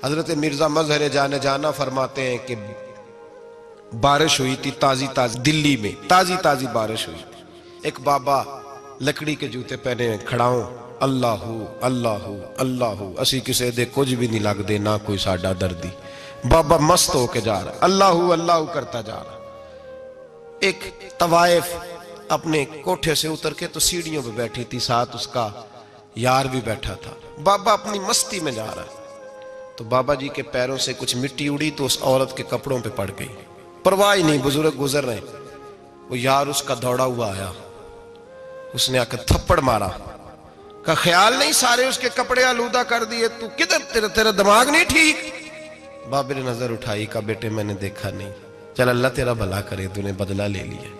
حضرت مرزا مظہر جانے جانا فرماتے ہیں کہ بارش ہوئی تھی تازی تازی دلی میں، تازی تازی بارش ہوئی تھی. ایک بابا لکڑی کے جوتے پہنے کھڑا ہوں، اللہ اللہ اللہ اسی کسے دے کچھ بھی نہیں لگ دے، نہ کوئی ساڈا دردی. بابا مست ہو کے جا رہا، اللہ اللہ کرتا جا رہا. ایک طوائف اپنے کوٹھے سے اتر کے تو سیڑھیوں پہ بیٹھی تھی، ساتھ اس کا یار بھی بیٹھا تھا. بابا اپنی مستی میں جا رہا تو بابا جی کے پیروں سے کچھ مٹی اڑی تو اس عورت کے کپڑوں پہ پڑ گئی. پرواہ ہی نہیں، بزرگ گزر رہے. وہ یار اس کا دوڑا ہوا آیا، اس نے آ کے تھپڑ مارا. کا خیال نہیں سارے اس کے کپڑے آلودہ کر دیے، تو کدھر تیرا دماغ نہیں ٹھیک؟ بابے نے نظر اٹھائی، کہا بیٹے میں نے دیکھا نہیں، چل اللہ تیرا بھلا کرے، تو نے بدلہ لے لیا.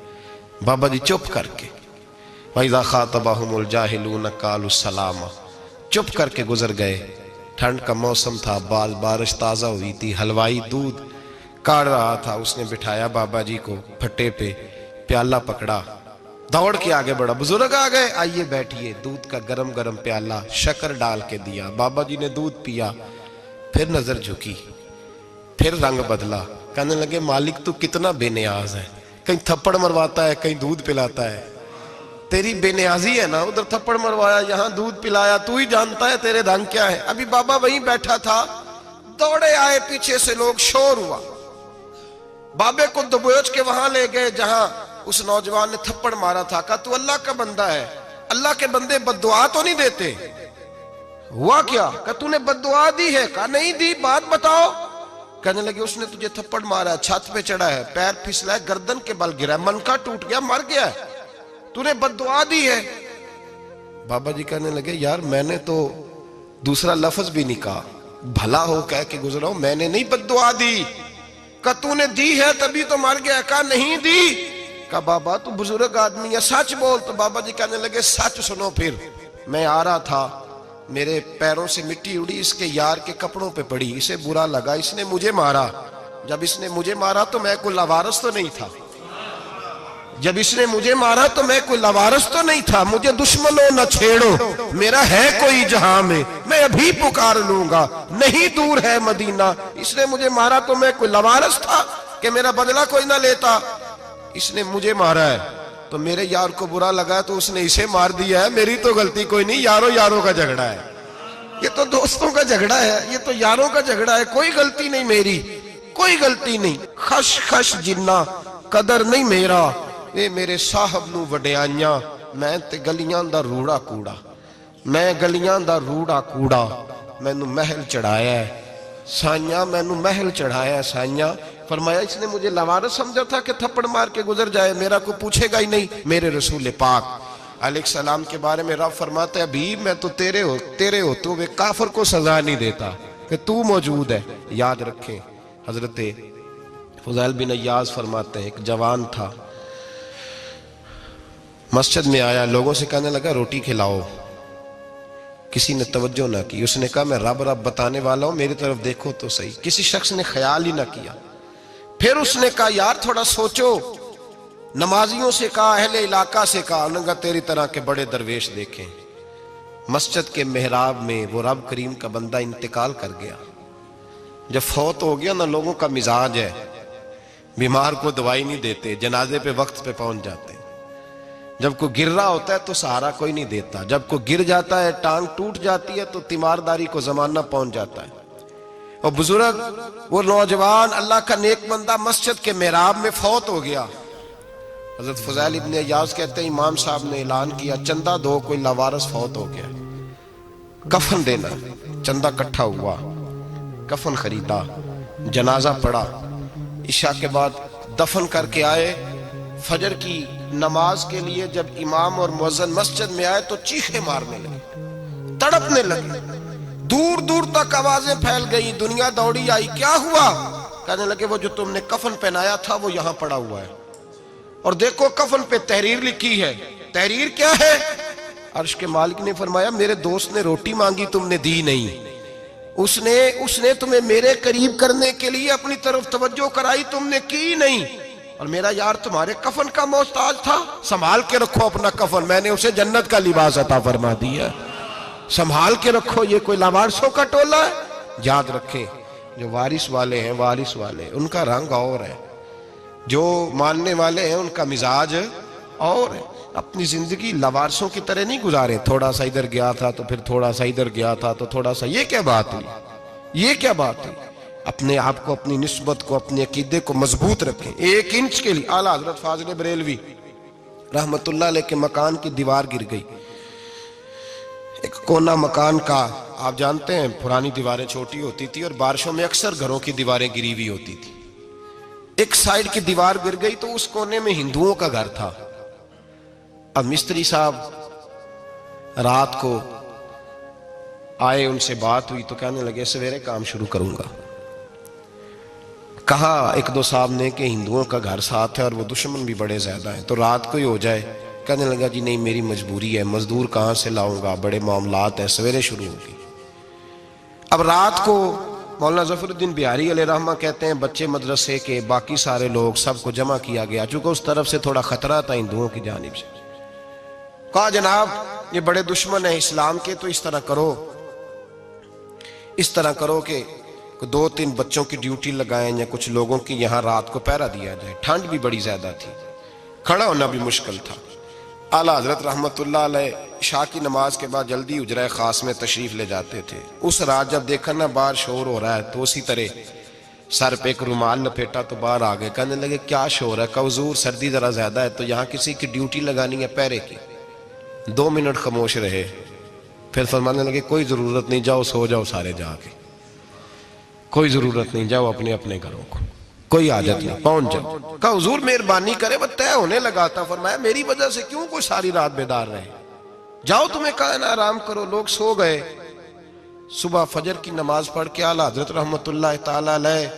بابا جی چپ کر کے وَإِذَا خَاطَبَهُمُ الْجَاهِلُونَ قَالُوا السَّلَامَ چپ کر کے گزر گئے. ٹھنڈ کا موسم تھا، بارش تازہ ہوئی تھی، حلوائی دودھ کاڑ رہا تھا. اس نے بٹھایا بابا جی کو پھٹے پہ، پیالہ پکڑا، دوڑ کے آگے بڑھا. بزرگ آ گئے، آئیے بیٹھیے. دودھ کا گرم گرم پیالہ شکر ڈال کے دیا. بابا جی نے دودھ پیا، پھر نظر جھکی، پھر رنگ بدلا. کہنے لگے مالک تو کتنا بے نیاز ہے، کہیں تھپڑ مرواتا ہے، کہیں دودھ پلاتا ہے. تیری بے نیازی ہے نا، ادھر تھپڑ مروایا، یہاں دودھ پلایا، تو ہی جانتا ہے تیرے رنگ کیا ہے. ابھی بابا وہیں بیٹھا تھا، دوڑے آئے پیچھے سے لوگ، شور ہوا. بابے کو دبوچ کے وہاں لے گئے جہاں اس نوجوان نے تھپڑ مارا تھا. کہا تو اللہ کا بندہ ہے، اللہ کے بندے بد دعا تو نہیں دیتے. ہوا کیا؟ کہا تو نے بد دعا دی ہے؟ کہا نہیں دی، بات بتاؤ. کہنے لگے اس نے تجھے تھپڑ مارا ہے، چھت پہ چڑھا ہے، پیر پھسلا ہے، گردن کے بل گرا ہے، منکا ٹوٹ گیا، مر گیا ہے، تو نے بد دعا دی ہے. بابا جی کہنے لگے یار میں نے تو دوسرا لفظ بھی نہیں کہا، بھلا ہو کہہ کے گزرا ہوں، میں نے نہیں بد دعا دی. کہا تو نے دی ہے تبھی تو مر گیا. کہا نہیں دی. کہا بابا تو بزرگ آدمی ہے، سچ بول. تو بابا جی کہنے لگے سچ سنو. پھر میں آ رہا تھا، میرے پیروں سے مٹی اڑی، اس کے یار کے کپڑوں پہ پڑی، اسے برا لگا، اس نے مجھے مارا. جب اس نے مجھے مارا تو میں کوئی لاوارث تو نہیں تھا، جب اس نے مجھے مارا تو میں کوئی لاوارث تو نہیں تھا. مجھے دشمنوں نہ چھیڑو، میرا ہے کوئی جہاں میں ابھی پکار لوں گا، نہیں دور ہے مدینہ. اس نے مجھے مارا تو میں کوئی لاوارث تھا کہ میرا بدلہ کوئی نہ لیتا. اس نے مجھے مارا ہے تو میرے یار کو برا لگا تو اس نے اسے مار دیا ہے، میری تو غلطی کوئی نہیں. یاروں کا جھگڑا ہے، یہ تو دوستوں کا جھگڑا ہے، یہ تو یاروں کا جھگڑا ہے، کوئی غلطی نہیں میری، کوئی غلطی نہیں. خش خش جنہ قدر نہیں میرا، اے میرے صاحب نو وڈیاں، میں تے گلیاں دا روڑا کوڑا، میں گلیاں دا روڑا کوڑا. میں نو محل چڑھایا ہے سائیاں، میں نو محل چڑھایا ہے سائیاں. فرمایا اس نے مجھے لاوارث سمجھا تھا کہ تھپڑ مار کے گزر جائے، میرا کو پوچھے گا ہی نہیں. میرے رسول پاک علیہ السلام کے بارے میں رب فرماتا ہے ابھی میں تو تیرے ہوتے ہوئے کافر کو سزا نہیں دیتا کہ تو موجود ہے. یاد رکھیں حضرت فضیل بن عیاض فرماتے ہیں ایک جوان تھا، مسجد میں آیا، لوگوں سے کہنے لگا روٹی کھلاؤ. کسی نے توجہ نہ کی. اس نے کہا میں رب بتانے والا ہوں، میری طرف دیکھو تو صحیح. کسی شخص نے خیال ہی نہ کیا. پھر اس نے کہا یار تھوڑا سوچو. نمازیوں سے کہا، اہل علاقہ سے کہا، انہوں نے کہا تیری طرح کے بڑے درویش دیکھیں. مسجد کے محراب میں وہ رب کریم کا بندہ انتقال کر گیا. جب فوت ہو گیا نا، لوگوں کا مزاج ہے، بیمار کو دوائی نہیں دیتے، جنازے پہ وقت پہ پہنچ جاتے. جب کوئی گر رہا ہوتا ہے تو سہارا کوئی نہیں دیتا، جب کوئی گر جاتا ہے، ٹانگ ٹوٹ جاتی ہے تو تیمارداری کو زمانہ پہنچ جاتا ہے. اور بزرگ وہ نوجوان اللہ کا نیک بندہ مسجد کے محراب میں فوت ہو گیا. حضرت فضیل ابن عیاض کہتے ہیں امام صاحب نے اعلان کیا چندہ دو، کوئی لاوارث فوت ہو گیا، کفن دینا. چندہ کٹھا ہوا، کفن خریدا، جنازہ پڑا. عشاء کے بعد دفن کر کے آئے. فجر کی نماز کے لیے جب امام اور مؤذن مسجد میں آئے تو چیخیں مارنے لگے، تڑپنے لگے. دور دور تک آوازیں پھیل گئی، دنیا دوڑی آئی. کیا ہوا؟ کہنے لگے وہ جو تم نے کفن پہنایا تھا وہ یہاں پڑا ہوا ہے، اور دیکھو کفن پہ تحریر لکھی ہے. تحریر کیا ہے؟ عرش کے مالک نے فرمایا میرے دوست نے روٹی مانگی تم نے دی نہیں، اس نے تمہیں میرے قریب کرنے کے لیے اپنی طرف توجہ کرائی، تم نے کی نہیں. اور میرا یار تمہارے کفن کا محتاج تھا، سنبھال کے رکھو اپنا کفن، میں نے اسے جنت کا لباس عطا فرما دیا، سنبھال کے رکھو. یہ کوئی لاوارثوں کا ٹولہ ہے؟ یاد رکھیں جو وارث والے ہیں، وارث والے ان کا رنگ اور ہے، جو ماننے والے ہیں ان کا مزاج اور ہے۔ اپنی زندگی لوارثوں کی طرح نہیں گزاریں، تھوڑا سا ادھر گیا تھا تو پھر تھوڑا سا ادھر گیا تھا تو تھوڑا سا، یہ کیا بات ہوئی، یہ کیا بات ہوئی؟ اپنے آپ کو، اپنی نسبت کو، اپنے عقیدے کو مضبوط رکھیں۔ 1 انچ کے لیے اعلیٰ حضرت فاضل بریلوی رحمت اللہ علیہ کے مکان کی دیوار گر گئی، ایک کونا مکان کا، آپ جانتے ہیں پرانی دیواریں چھوٹی ہوتی تھی اور بارشوں میں اکثر گھروں کی دیواریں گری ہوئی ہوتی تھی، ایک سائیڈ کی دیوار گر گئی تو اس کونے میں ہندوؤں کا گھر تھا۔ اب مستری صاحب رات کو آئے، ان سے بات ہوئی تو کہنے لگے سویرے کام شروع کروں گا۔ کہا 1-2 صاحب نے کہ ہندوؤں کا گھر ساتھ ہے اور وہ دشمن بھی بڑے زیادہ ہیں، تو رات کو ہی ہو جائے۔ کہنے لگا جی نہیں، میری مجبوری ہے، مزدور کہاں سے لاؤں گا، بڑے معاملات ہیں، سویرے شروع ہوگی۔ اب رات کو مولانا ظفر الدین بہاری علیہ رحمہ کہتے ہیں بچے مدرسے کے، باقی سارے لوگ، سب کو جمع کیا گیا، چونکہ اس طرف سے تھوڑا خطرہ تھا ہندوؤں کی جانب سے۔ کہا جناب یہ بڑے دشمن ہیں اسلام کے، تو اس طرح کرو کہ 2-3 بچوں کی ڈیوٹی لگائیں یا کچھ لوگوں کی یہاں رات کو پہرا دیا جائے۔ ٹھنڈ بھی بڑی زیادہ تھی، کھڑا ہونا بھی مشکل تھا۔ اعلیٰ حضرت رحمت اللہ علیہ عشاء کی نماز کے بعد جلدی حجرہ خاص میں تشریف لے جاتے تھے۔ اس رات جب دیکھا نا باہر شور ہو رہا ہے تو اسی طرح سر پہ ایک رومال لپیٹا تو باہر آ گئے، کہنے لگے کیا شور ہے؟ کہا حضور سردی ذرا زیادہ ہے تو یہاں کسی کی ڈیوٹی لگانی ہے پہرے کی۔ 2 منٹ خاموش رہے، پھر فرمانے لگے کوئی ضرورت نہیں، جاؤ سو جاؤ سارے جا کے، کوئی ضرورت نہیں، جاؤ اپنے اپنے گھروں کو، کوئی حاجت نہیں، پہنچ جاؤ۔ کہا حضور مہربانی کرے، وہ طے ہونے لگا تھا۔ فرمایا میری وجہ سے کیوں کوئی ساری رات بیدار رہے، جاؤ تمہیں کہا نا آرام کرو۔ لوگ سو گئے۔ صبح فجر کی نماز پڑھ کے اعلیٰ حضرت رحمت اللہ تعالی علیہ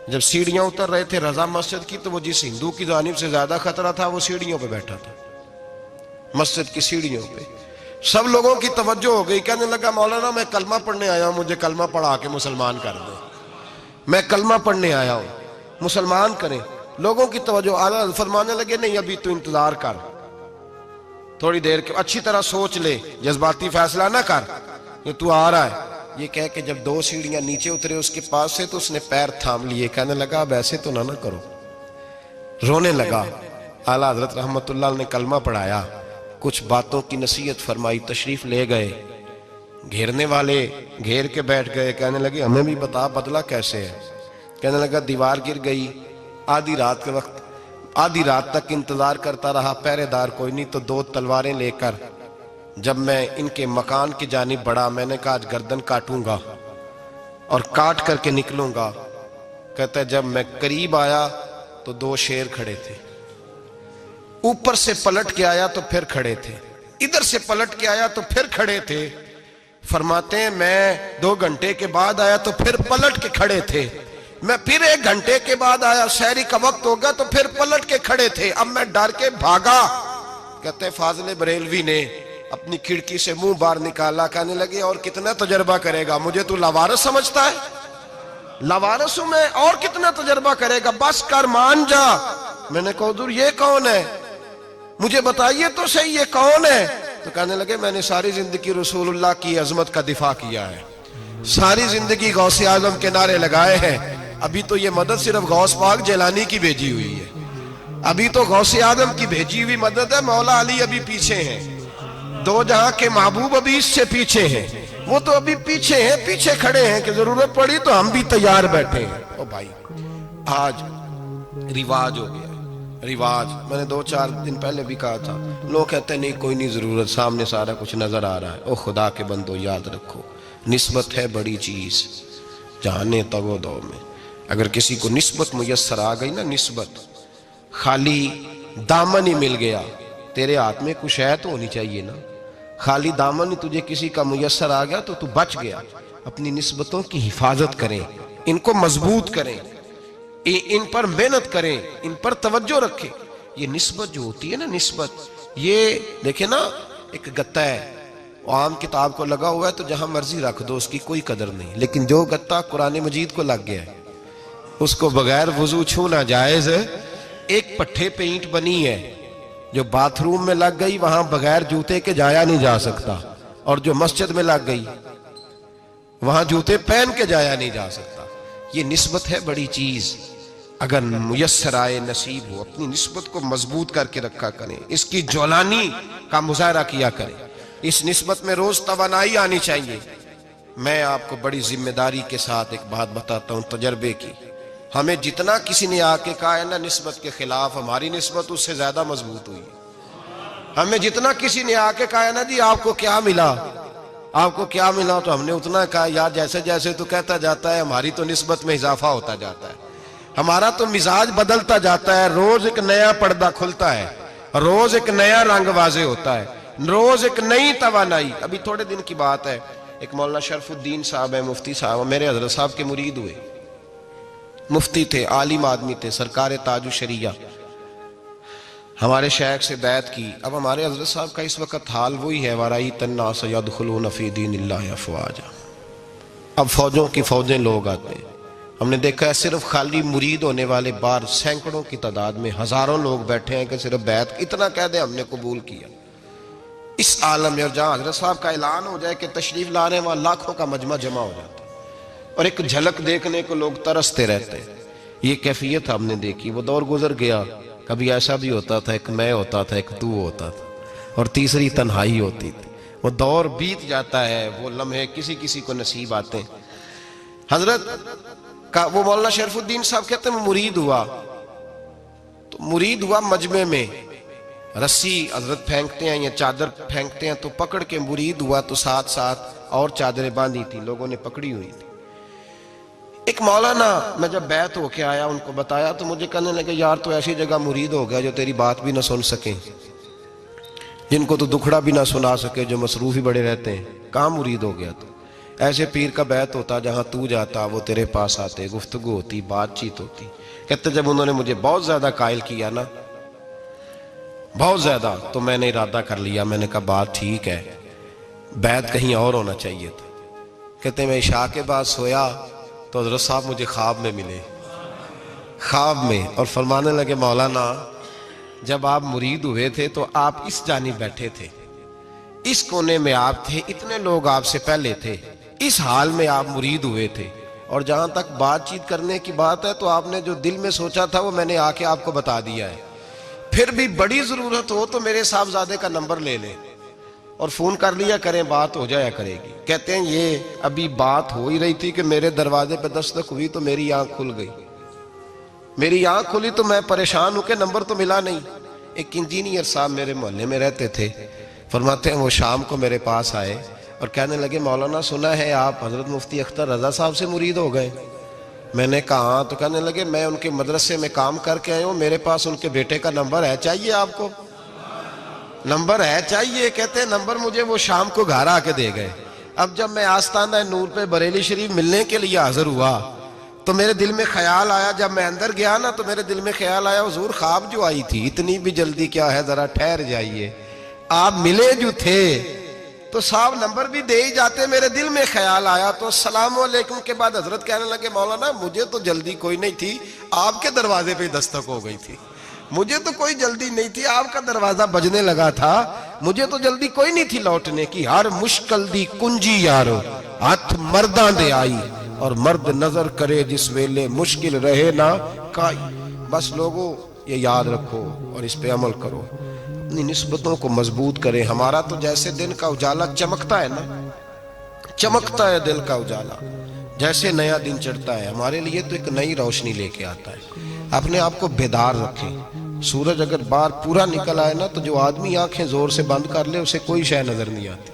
جب سیڑھیاں اتر رہے تھے رضا مسجد کی، تو وہ جس ہندو کی جانب سے زیادہ خطرہ تھا وہ سیڑھیوں پہ بیٹھا تھا، مسجد کی سیڑھیوں پہ۔ سب لوگوں کی توجہ ہو گئی، کہنے لگا مولانا میں کلمہ پڑھنے آیا ہوں، مجھے کلمہ پڑھا کے مسلمان کر دو، میں کلمہ پڑھنے آیا ہوں، مسلمان کریں۔ لوگوں کی توجہ، اعلیٰ فرمانے لگے نہیں ابھی تو انتظار کر، تھوڑی دیر کے، اچھی طرح سوچ لے، جذباتی فیصلہ نہ کر، یہ تو آ رہا ہے۔ یہ کہہ کے جب 2 سیڑھیاں نیچے اترے اس کے پاس سے تو اس نے پیر تھام لیے، کہنے لگا اب ایسے تو نہ کرو، رونے لگا۔ اعلیٰ حضرت رحمت اللہ نے کلمہ پڑھایا، کچھ باتوں کی نصیحت فرمائی، تشریف لے گئے۔ گھیرنے والے گھیر کے بیٹھ گئے، کہنے لگے ہمیں بھی بتا بدلہ کیسے ہے۔ کہنے لگا دیوار گر گئی، آدھی رات کے وقت، آدھی رات تک انتظار کرتا رہا، پہرے دار کوئی نہیں، تو 2 تلواریں لے کر جب میں ان کے مکان کی جانب بڑھا، میں نے کہا آج گردن کاٹوں گا اور کاٹ کر کے نکلوں گا۔ کہتا ہے جب میں قریب آیا تو 2 شیر کھڑے تھے، اوپر سے پلٹ کے آیا تو پھر کھڑے تھے، ادھر سے پلٹ کے آیا تو پھر کھڑے تھے۔ فرماتے ہیں میں 2 گھنٹے کے بعد آیا تو پھر پلٹ کے کھڑے تھے، میں پھر 1 گھنٹے کے بعد آیا، سحری کا وقت ہو گیا تو پھر پلٹ کے کھڑے تھے، اب میں ڈر کے بھاگا۔ کہتے ہیں فاضل بریلوی نے اپنی کھڑکی سے منہ باہر نکالا، کہنے لگے اور کتنا تجربہ کرے گا، مجھے تو لاوارث سمجھتا ہے، لاوارث ہوں میں، اور کتنا تجربہ کرے گا، بس کر مان جا۔ میں نے کہا حضور یہ کون ہے، مجھے بتائیے تو صحیح یہ کون ہے۔ تو کہنے لگے میں نے ساری زندگی رسول اللہ کی عظمت کا دفاع کیا ہے، ساری زندگی غوث اعظم کے نعرے لگائے ہیں، ابھی تو یہ مدد صرف غوث پاک جیلانی کی بھیجی ہوئی ہے، ابھی تو غوث اعظم کی بھیجی ہوئی مدد ہے، مولا علی ابھی پیچھے ہیں، 2 جہاں کے محبوب ابھی اس سے پیچھے ہیں، وہ تو ابھی پیچھے ہیں، پیچھے کھڑے ہیں کہ ضرورت پڑی تو ہم بھی تیار بیٹھے ہیں۔ او بھائی آج رواج ہو گیا، رواج، میں نے 2-4 دن پہلے بھی کہا تھا، لوگ کہتے ہیں نہیں کوئی نہیں ضرورت، سامنے سارا کچھ نظر آ رہا ہے۔ او خدا کے بندو یاد رکھو، نسبت ہے بڑی چیز، جانے تگو دو میں، اگر کسی کو نسبت میسر آ گئی نا، نسبت، خالی دامن ہی مل گیا، تیرے ہاتھ میں کچھ ہے تو ہونی چاہیے نا، خالی دامن ہی تجھے کسی کا میسر آ گیا تو بچ گیا۔ اپنی نسبتوں کی حفاظت کریں، ان کو مضبوط کریں، ان پر محنت کریں، ان پر توجہ رکھیں۔ یہ نسبت جو ہوتی ہے نا، نسبت، یہ دیکھیں نا ایک گتا ہے، عام کتاب کو لگا ہوا ہے تو جہاں مرضی رکھ دو، اس کی کوئی قدر نہیں، لیکن جو گتا قرآن مجید کو لگ گیا ہے اس کو بغیر وضو چھونا جائز ہے۔ ایک پٹھے پہ اینٹ بنی ہے، جو باتھ روم میں لگ گئی وہاں بغیر جوتے کے جایا نہیں جا سکتا، اور جو مسجد میں لگ گئی وہاں جوتے پہن کے جایا نہیں جا سکتا. یہ نسبت ہے بڑی چیز. اگر میسر آئے نصیب ہو اپنی نسبت کو مضبوط کر کے رکھا کریں, اس کی جولانی کا مظاہرہ کیا کریں. اس نسبت میں روز توانائی آنی چاہیے. میں آپ کو بڑی ذمہ داری کے ساتھ ایک بات بتاتا ہوں تجربے کی. ہمیں جتنا کسی نے آ کے کہا ہے نا نسبت کے خلاف, ہماری نسبت اس سے زیادہ مضبوط ہوئی. ہمیں جتنا کسی نے آ کے کہا ہے نا جی آپ کو کیا ملا, آپ کو کیا ملا, تو ہم نے اتنا کہا یار جیسے جیسے تو کہتا جاتا ہے ہماری تو نسبت میں اضافہ ہوتا جاتا ہے, ہمارا تو مزاج بدلتا جاتا ہے. روز ایک نیا پردہ کھلتا ہے, روز ایک نیا رنگ واضح ہوتا ہے, روز ایک نئی توانائی. ابھی تھوڑے دن کی بات ہے, ایک مولانا شرف الدین صاحب ہے, مفتی صاحب, میرے حضرت صاحب کے مرید ہوئے. مفتی تھے, عالم آدمی تھے, سرکار تاج الشریعہ, ہمارے شیخ سے بیعت کی. اب ہمارے حضرت صاحب کا اس وقت حال وہی ہے وَرَأَيْتَ النَّاسَ يَدْخُلُونَ فِي دِينِ اللَّهِ أَفْوَاجًا. اب فوجوں کی فوجیں لوگ آتے ہیں. ہم نے دیکھا ہے صرف خالی مرید ہونے والے باہر سینکڑوں کی تعداد میں ہزاروں لوگ بیٹھے ہیں کہ صرف بیعت اتنا کہہ دیں ہم نے قبول کیا. اس عالم میں اور جہاں حضرت صاحب کا اعلان ہو جائے کہ تشریف لا رہے ہیں وہاں لاکھوں کا مجمع جمع ہو جاتا ہے اور ایک جھلک دیکھنے کو لوگ ترستے رہتے ہیں. یہ کیفیت ہم نے دیکھی. وہ دور گزر گیا. کبھی ایسا بھی ہوتا تھا ایک میں ہوتا تھا, ایک تو ہوتا تھا, اور تیسری تنہائی ہوتی تھی. وہ دور بیت جاتا ہے, وہ لمحے کسی کسی کو نصیب آتے ہیں. حضرت کا وہ مولانا شرف الدین صاحب کہتے ہیں مرید ہوا, تو مرید ہوا مجمع میں, رسی حضرت پھینکتے ہیں یا چادر پھینکتے ہیں تو پکڑ کے مرید ہوا, تو ساتھ ساتھ اور چادریں باندھی تھی, لوگوں نے پکڑی ہوئی تھی. ایک مولانا, میں جب بیعت ہو کے آیا ان کو بتایا تو مجھے کہنے لگے یار تو ایسی جگہ مرید ہو گیا جو تیری بات بھی نہ سن سکیں, جن کو تو دکھڑا بھی نہ سنا سکے, جو مصروف ہی بڑے رہتے ہیں. کہاں مرید ہو گیا تو؟ ایسے پیر کا بیعت ہوتا جہاں تو جاتا, وہ تیرے پاس آتے, گفتگو ہوتی, بات چیت ہوتی. کہتے جب انہوں نے مجھے بہت زیادہ قائل کیا نا, بہت زیادہ, تو میں نے ارادہ کر لیا. میں نے کہا بات ٹھیک ہے, بیعت کہیں اور ہونا چاہیے تھا. کہتے میں عشاء کے بعد سویا تو حضرت صاحب مجھے خواب میں ملے, خواب میں, اور فرمانے لگے مولانا جب آپ مرید ہوئے تھے تو آپ اس جانب بیٹھے تھے, اس کونے میں آپ تھے, اتنے لوگ آپ سے پہلے تھے, اس حال میں آپ مرید ہوئے تھے, اور جہاں تک بات چیت کرنے کی بات ہے تو آپ نے جو دل میں سوچا تھا وہ میں نے آ کے آپ کو بتا دیا ہے. پھر بھی بڑی ضرورت ہو تو میرے صاحبزادے کا نمبر لے لیں اور فون کر لیا کریں, بات ہو جایا کرے گی. کہتے ہیں یہ ابھی بات ہو ہی رہی تھی کہ میرے دروازے پہ دستک ہوئی تو میری آنکھ کھل گئی. میری آنکھ کھلی تو میں پریشان ہوں کہ نمبر تو ملا نہیں. ایک انجینئر صاحب میرے محلے میں رہتے تھے, فرماتے ہیں وہ شام کو میرے پاس آئے اور کہنے لگے مولانا سنا ہے آپ حضرت مفتی اختر رضا صاحب سے مرید ہو گئے. میں نے کہا ہاں. تو کہنے لگے میں ان کے مدرسے میں کام کر کے آئے ہوں, میرے پاس ان کے بیٹے کا نمبر ہے, چاہیے آپ کو؟ نمبر ہے چاہیے. کہتے ہیں نمبر مجھے وہ شام کو گھر آ کے دے گئے. اب جب میں آستانہ نور پہ بریلی شریف ملنے کے لیے حاضر ہوا تو میرے دل میں خیال آیا, جب میں اندر گیا نا تو میرے دل میں خیال آیا حضور خواب جو آئی تھی اتنی بھی جلدی کیا ہے, ذرا ٹھہر جائیے, آپ ملے جو تھے تو صاحب نمبر بھی دے ہی جاتے. میرے دل میں خیال آیا تو السلام علیکم کے بعد حضرت کہنے لگے مولانا مجھے تو جلدی کوئی نہیں تھی, آپ کے دروازے پہ دستک ہو گئی تھی, مجھے تو کوئی جلدی نہیں تھی, آپ کا دروازہ بجنے لگا تھا, مجھے تو جلدی کوئی نہیں تھی لوٹنے کی. ہر مشکل دی کنجی یارو ہاتھ مرداں دے آئی, اور مرد نظر کرے جس ویلے مشکل رہے نہ کائی. بس لوگوں یہ یاد رکھو اور اس پہ عمل کرو, اپنی نسبتوں کو مضبوط کریں. ہمارا تو جیسے دن کا اجالا چمکتا ہے نا, چمکتا ہے دل کا اجالا, جیسے نیا دن چڑھتا ہے ہمارے لیے تو ایک نئی روشنی لے کے آتا ہے. اپنے آپ کو بیدار رکھیں. سورج اگر باہر پورا نکل آئے نا تو جو آدمی آنکھیں زور سے بند کر لے اسے کوئی شے نظر نہیں آتی.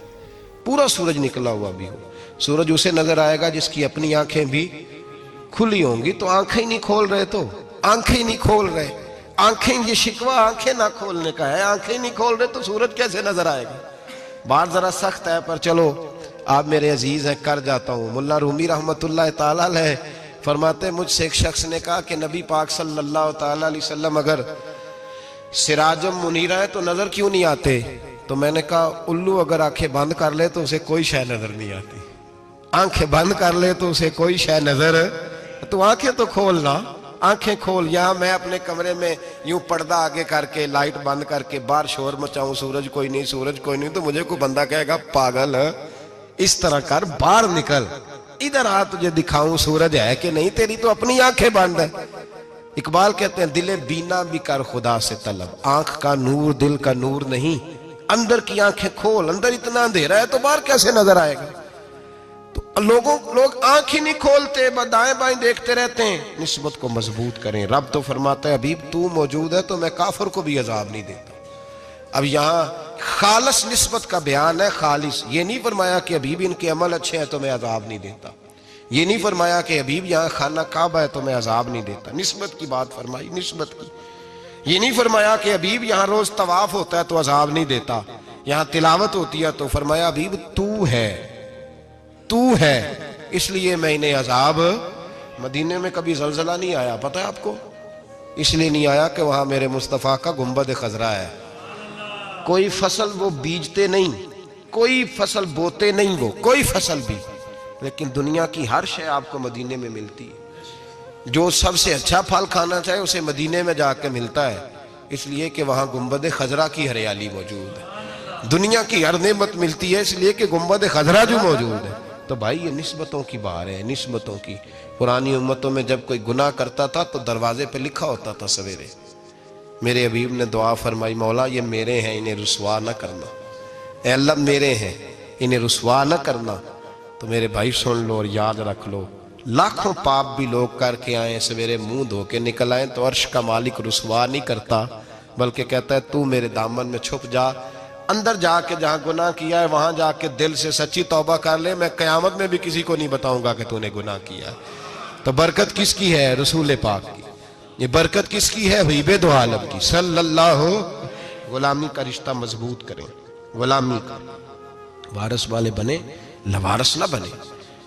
پورا سورج نکلا ہوا بھی ہو, سورج اسے نظر آئے گا جس کی اپنی آنکھیں بھی کھلی ہوں گی. تو آنکھیں نہیں کھول رہے, تو آنکھیں نہیں کھول رہے, آنکھیں, یہ شکوہ آنکھیں نہ کھولنے کا ہے, آنکھیں نہیں کھول رہے تو سورج کیسے نظر آئے گا. بات ذرا سخت ہے پر چلو آپ میرے عزیز ہیں کر جاتا ہوں. ملا رومی رحمت اللہ تعالیٰ علیہ فرماتے مجھ سے ایک شخص نے کہا کہ نبی پاک صلی اللہ تعالیٰ علیہ وسلم اگر سراجم منیرہ ہے تو نظر کیوں نہیں آتے؟ تو میں نے کہا الو اگر آنکھیں بند کر لے تو اسے کوئی شے نظر نہیں آتی. آنکھیں بند کر لے تو اسے کوئی شے نظر, تو آنکھیں تو کھولنا, آنکھیں کھول. یہاں میں اپنے کمرے میں یوں پردہ آگے کر کے لائٹ بند کر کے باہر شور مچاؤں, سورج کوئی نہیں, سورج کوئی نہیں, تو مجھے کوئی بندہ کہے گا پاگل, اس طرح کر, باہر نکل, ادھر آ تجھے دکھاؤں سورج ہے کہ نہیں، تیری تو اپنی آنکھیں بند ہے۔ اقبال کہتے ہیں دل بینا بھی کر خدا سے طلب، آنکھ کا نور دل کا نور نہیں، اندر کی آنکھیں کھول، اندر اتنا اندھیرا ہے تو باہر کیسے نظر آئے گا؟ تو لوگ آنکھ ہی نہیں کھولتے، دائیں بائیں دیکھتے رہتے ہیں۔ نسبت کو مضبوط کریں۔ رب تو فرماتا ہے حبیب تو موجود ہے تو میں کافر کو بھی عذاب نہیں دیتا۔ اب یہاں خالص نسبت کا بیان ہے، خالص، یہ نہیں فرمایا کہ حبیب ان کے عمل اچھے ہیں تو میں عذاب نہیں دیتا، یہ نہیں فرمایا کہ حبیب یہاں خانہ کعبہ ہے تو میں عذاب نہیں دیتا، نسبت کی بات فرمائی، نسبت کی۔ یہ نہیں فرمایا کہ حبیب یہاں روز طواف ہوتا ہے تو عذاب نہیں دیتا، یہاں تلاوت ہوتی ہے تو فرمایا حبیب تو ہے اس لیے میں انہیں عذاب۔ مدینے میں کبھی زلزلہ نہیں آیا، پتہ ہے آپ کو؟ اس لیے نہیں آیا کہ وہاں میرے مصطفیٰ کا گنبد خضرا ہے۔ کوئی فصل وہ بیجتے نہیں، کوئی فصل بوتے نہیں، وہ کوئی فصل بھی، لیکن دنیا کی ہر شے آپ کو مدینے میں ملتی ہے۔ جو سب سے اچھا پھل کھانا چاہے اسے مدینے میں جا کے ملتا ہے، اس لیے کہ وہاں گنبد خضرا کی ہریالی موجود ہے۔ دنیا کی ہر نعمت ملتی ہے اس لیے کہ گنبد خضرا جو موجود ہے۔ تو بھائی یہ نسبتوں کی بہار ہے، نسبتوں کی۔ پرانی امتوں میں جب کوئی گناہ کرتا تھا تو دروازے پہ لکھا ہوتا تھا سویرے، میرے حبیب نے دعا فرمائی مولا یہ میرے ہیں انہیں رسوا نہ کرنا، اے اللہ میرے ہیں انہیں رسوا نہ کرنا۔ تو میرے بھائی سن لو اور یاد رکھ لو، لاکھوں پاپ بھی لوگ کر کے آئیں، سویرے منہ دھو کے نکل آئیں تو عرش کا مالک رسوا نہیں کرتا، بلکہ کہتا ہے تو میرے دامن میں چھپ جا، اندر جا کے جہاں گناہ کیا ہے وہاں جا کے دل سے سچی توبہ کر لے، میں قیامت میں بھی کسی کو نہیں بتاؤں گا کہ تو نے گناہ کیا ہے۔ تو برکت کس کی ہے؟ رسول پاک کی۔ یہ برکت کس کی ہے؟ حبیب دو عالم کی صلی اللہ۔ غلامی کا رشتہ مضبوط کریں، غلامی کا، وارث والے بنے، لوارث نہ بنے۔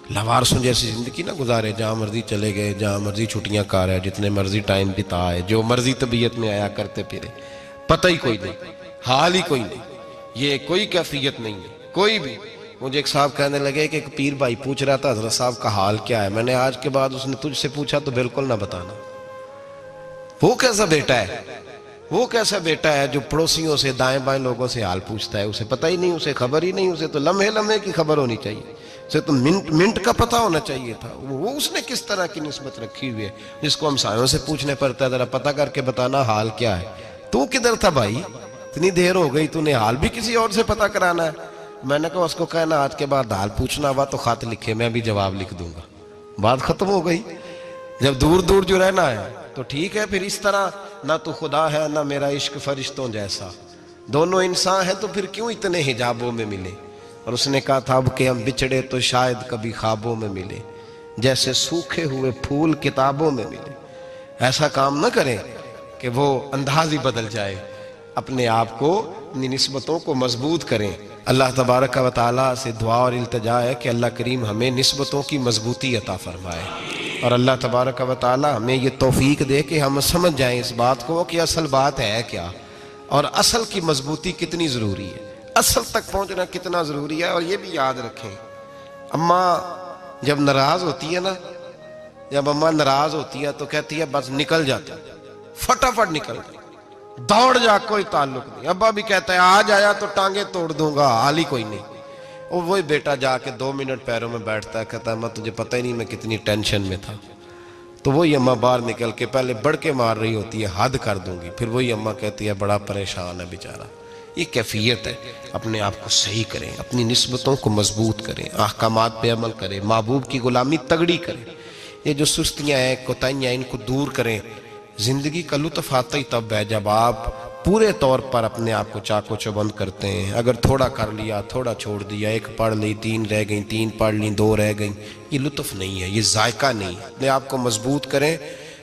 لوارثوں جیسی زندگی نہ گزارے، جہاں مرضی چلے گئے، جہاں مرضی چھٹیاں کار ہے، جتنے مرضی ٹائم بتائے، جو مرضی طبیعت میں آیا کرتے پھرے، پتہ ہی کوئی نہیں، حال ہی کوئی نہیں، یہ کوئی کیفیت نہیں ہے کوئی بھی۔ مجھے ایک صاحب کہنے لگے کہ ایک پیر بھائی پوچھ رہا تھا حضرت صاحب کا حال کیا ہے، میں نے آج کے بعد اس نے تجھ سے پوچھا تو بالکل نہ بتانا۔ وہ کیسا بیٹا ہے، وہ کیسا بیٹا ہے جو پڑوسیوں سے دائیں بائیں لوگوں سے حال پوچھتا ہے، اسے پتہ ہی نہیں، اسے خبر ہی نہیں، اسے تو لمحے لمحے کی خبر ہونی چاہیے، اسے تو منٹ منٹ کا پتہ ہونا چاہیے تھا۔ وہ اس نے کس طرح کی نسبت رکھی ہوئی ہے جس کو ہم سایوں سے پوچھنے پڑتا ہے ذرا پتہ کر کے بتانا حال کیا ہے۔ تو کدھر تھا بھائی، اتنی دیر ہو گئی، تو نے حال بھی کسی اور سے پتہ کرانا ہے؟ میں نے کہا اس کو کہنا آج کے بعد حال پوچھنا ہوا تو خط لکھے، میں بھی جواب لکھ دوں گا، بات ختم ہو گئی۔ جب دور دور جو رہنا ہے تو ٹھیک ہے، پھر اس طرح نہ تو خدا ہے نہ میرا عشق فرشتوں جیسا، دونوں انسان ہیں تو پھر کیوں اتنے حجابوں میں ملے؟ اور اس نے کہا تھا اب کہ ہم بچھڑے تو شاید کبھی خوابوں میں ملے، جیسے سوکھے ہوئے پھول کتابوں میں ملے۔ ایسا کام نہ کریں کہ وہ انداز ہی بدل جائے، اپنے آپ کو، اپنی نسبتوں کو مضبوط کریں۔ اللہ تبارک و تعالیٰ سے دعا اور التجا ہے کہ اللہ کریم ہمیں نسبتوں کی مضبوطی عطا فرمائے، اور اللہ تبارک و تعالیٰ ہمیں یہ توفیق دے کہ ہم سمجھ جائیں اس بات کو کہ اصل بات ہے کیا، اور اصل کی مضبوطی کتنی ضروری ہے، اصل تک پہنچنا کتنا ضروری ہے۔ اور یہ بھی یاد رکھیں، اماں جب ناراض ہوتی ہے نا، جب اماں ناراض ہوتی ہے تو کہتی ہے بس نکل جاتا، فٹافٹ نکل جاتا، دوڑ جا، کوئی تعلق نہیں۔ ابا بھی کہتا ہے آج آیا تو ٹانگیں توڑ دوں گا، حال ہی کوئی نہیں۔ اور وہی بیٹا جا کے 2 منٹ پیروں میں بیٹھتا ہے، کہتا ہے اماں تجھے پتہ ہی نہیں میں کتنی ٹینشن میں تھا۔ تو وہی اماں باہر نکل کے پہلے بڑھ کے مار رہی ہوتی ہے حد کر دوں گی، پھر وہی اماں کہتی ہے بڑا پریشان ہے بیچارہ۔ یہ کیفیت ہے، اپنے آپ کو صحیح کریں، اپنی نسبتوں کو مضبوط کریں، احکامات پہ عمل کریں، محبوب کی غلامی تگڑی کریں۔ یہ جو سستیاں ہیں، کوتاہیاں ہیں، ان کو دور کریں۔ زندگی کا لطف آتا ہی تب ہے جب آپ پورے طور پر اپنے آپ کو چاقو چوبند کرتے ہیں۔ اگر تھوڑا کر لیا، تھوڑا چھوڑ دیا، 1 پڑھ لی، 3 رہ گئیں، 3 پڑھ لیں، 2 رہ گئیں، یہ لطف نہیں ہے، یہ ذائقہ نہیں ہے۔ اپنے آپ کو مضبوط کریں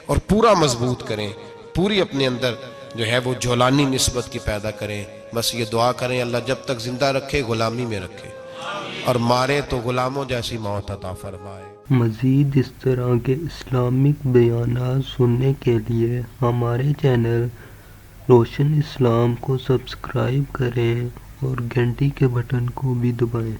اور پورا مضبوط کریں، پوری اپنے اندر جو ہے وہ جولانی نسبت کی پیدا کریں۔ بس یہ دعا کریں اللہ جب تک زندہ رکھے غلامی میں رکھے، اور مارے تو غلاموں جیسی موت عطا فرمائے۔ مزید اس طرح کے اسلامک بیانات سننے کے لیے ہمارے چینل روشن اسلام کو سبسکرائب کریں اور گھنٹی کے بٹن کو بھی دبائیں۔